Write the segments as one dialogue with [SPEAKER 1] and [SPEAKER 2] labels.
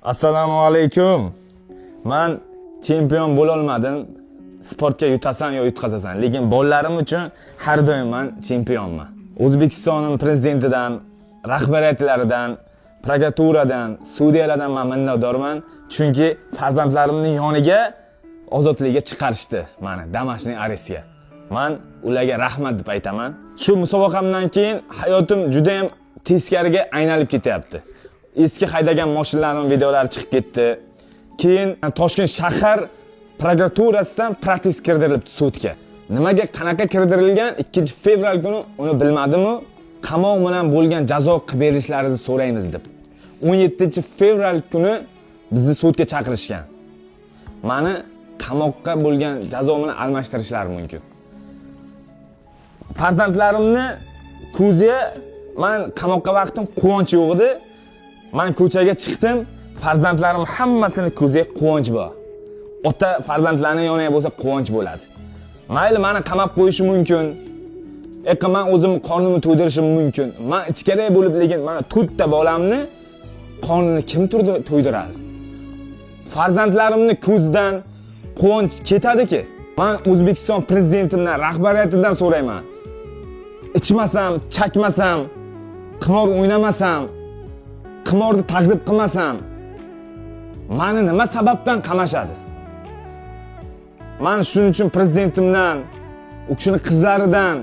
[SPEAKER 1] Assalomu alaykum. Men chempion bo'la olmadim. Sportga yutasan yo yutqazasan, lekin bolalarim uchun har doim men chempionman. O'zbekistonning prezidentidan, rahbariyatlaridan, prokuraturadan, sudyalardan men minnatdorman, chunki farzandlarimning yoniga ozodlikka chiqarishdi meni Damashqning arestiga. Men ularga rahmat deb aytaman. Shu musobaqamdan keyin hayotim juda ham teskariga aylanib ketyapti. Eski haydagan mashinalarim videolari chiqib ketdi. Keyin Toshkent shahar prokuraturasidan protest kirdirilibdi sudga. Nimaga qanaqa kirdirilgan 2-fevral kuni uni bilmadim-u, qamoq bilan bo'lgan jazo qilib berishlaringizni so'raymiz deb. 17-fevral kuni bizni sudga chaqirishgan. Meni qamoqqa bo'lgan jazo bilan almashtirishlari mumkin. Farzandlarimni ko'ziga men qamoqqa vaqtim quvonch yo'q edi. Men ko'chaga chiqdim, farzandlarim hammasini ko'ziga quvonch bor. Ota farzandlarning yoniga bo'lsa quvonch bo'ladi. Mayli meni qamab qo'yishi mumkin. Men o'zim qornimni to'ydirishim mumkin. Men ichkariy bo'lib, lekin mana to'rtta bolamni qornini kim to'ydiradi? Farzandlarimni ko'zdan quvonch ketadi-ki. Men O'zbekiston prezidentimdan, rahbariyatidan so'rayman. Ichmasam, chakmasam, qimor o'ynamasam, qimorni taqlid qilmasam, meni nima sababdan qamashadi? Men shuning uchun prezidentimdan, u kishining qizlaridan,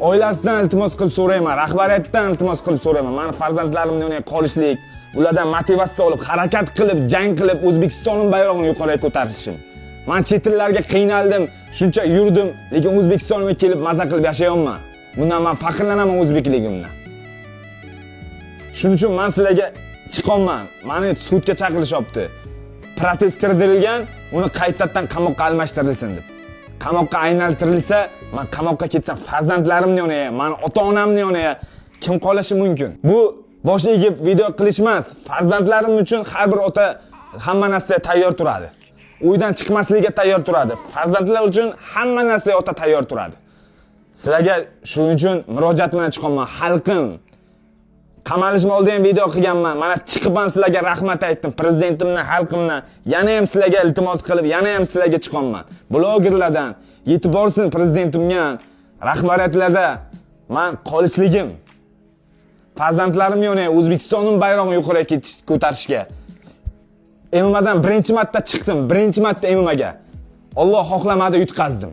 [SPEAKER 1] oilasidan iltimos qilib so'rayman, rahbariyatdan iltimos qilib so'rayman. Meni farzandlarimning yoniga qolishlik, ulardan motivatsiya olib, harakat qilib, jang qilib, O'zbekistonning bayrog'ini yuqoriga ko'tarishim. Men chet ellarga qiynaldim, shuncha yurdim, lekin O'zbekistonga kelib maza qilib yashayapman. Bundan men faxrlanaman o'zbekligimdan. Shuning uchun men sizlarga chiqaman. Meni sudga chaqirishyapti. Protest kirdirilgan, uni qaytadan qamoqqa almashtirilsin deb. Qamoqqa aylantirilsa, men qamoqqa ketsam, farzandlarimning yoniga, meni ota-onamning yoniga kim qolishi mumkin? Bu bosh egib video qilish emas. Farzandlarim uchun har bir ota hamma narsaga tayyor turadi. Uydan chiqmaslikka tayyor turadi. Farzandlar uchun hamma narsaga ota tayyor turadi. Sizlarga shuning uchun murojaat bilan chiqaman. Xalqim, qamalishim oldidan video qilganman. Mana chiqibman sizlarga rahmat aytdim. Prezidentimdan, xalqimdan yana ham sizlarga iltimos qilib, yana ham sizlarga chiqaman. Blogerlardan yetib borsin prezidentimga, rahbariyatlarda men qolishligim. Farzandlarim yoniga O'zbekistonning bayrog'ini yuqoriga ko'tarishga. MMAdan birinchi marta chiqdim, birinchi marta MMAga. Alloh xohlamadi yutqazdim.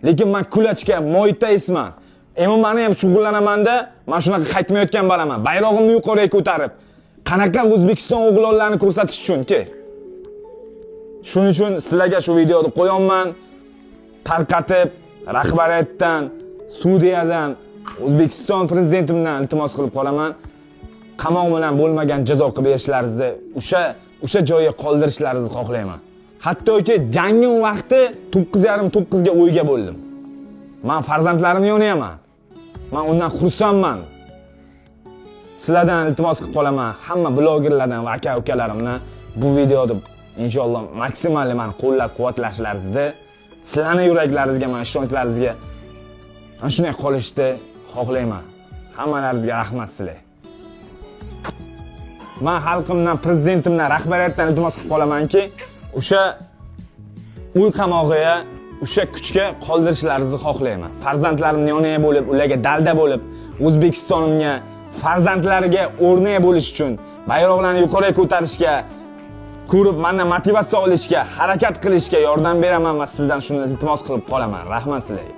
[SPEAKER 1] Lekin men kulachga, moytaysman. MMAni ham shug'ullanaman-da, men shunaqa qaytmayotgan bo'laman. Bayrog'imni yuqoriga ko'tarib, qanaqa O'zbekiston o'g'ilonlarini ko'rsatish uchun-ki. Shuning uchun sizlarga shu videoni qo'yaman. Tarqatib, rahbariyatdan, sudyadan, O'zbekiston prezidentimdan iltimos qilib qolaman. Qamoq bilan bo'lmagan jazo qilib berishlaringizni, o'sha joyga qoldirishlaringizni xohlayman. Hattoki jangning vaqti 9:30-9 ga o'yga bo'ldim. Men farzandlarimni yonayman. Men undan xursandman. Sizlardan iltimos qilib qolaman, hamma blogerlardan va aka-ukalarimdan bu videoni inshaalloh maksimal men qo'llab-quvvatlashlaringizni, sizlarning yuraklaringizga, men ishonchlaringizga ana shunday qolishni xohlayman. Hammalaringizga rahmat sizlar. Men xalqimdan, prezidentimdan, rahbariyatdan iltimos qilib qolamanki, o'sha uy qamog'iga, o'sha kuchga qoldirishlaringizni xohlayman. Farzandlarimning yoniga bo'lib, ularga dalda bo'lib, O'zbekistonimga, farzandlariga o'rnak bo'lish uchun, bayroqlarni yuqoriga ko'tarishga, ko'rib mendan motivatsiya olishga, harakat qilishga yordam beraman va sizdan shuni iltimos qilib qolaman. Rahmat sizlarga.